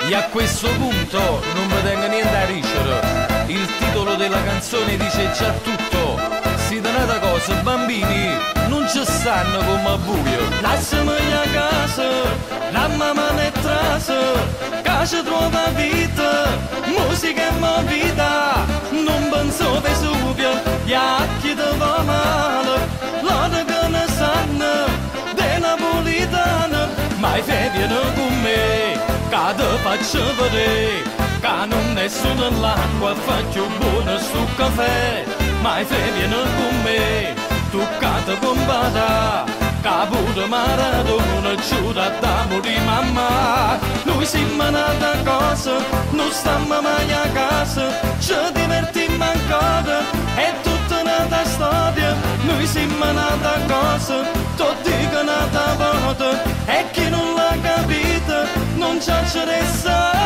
E a questo punto non mi tengo niente a dicere. Il titolo della canzone dice già tutto. Si da un'altra cosa, bambini non ci stanno come a buio. Lasciami a casa, la mamma ne trasa, casa trova vita, musica e movida. Non penso Vesuvio, gli occhi ti va male, l'ora che ne sanno, de napolitana. Mai fai vieni con me, che ti faccio vedere, che non è solo l'acqua, faccio buono sul caffè. Mai fai vieni con me, tu canta bombata, che pure Maradona giura d'amore di mamma. Lui si manata cosa, non stiamo mai a casa, ci divertiamo ancora, è tutta un'altra storia. Lui si manata cosa, tutti che nata volta, e chi non l'ha capita, non ci resta.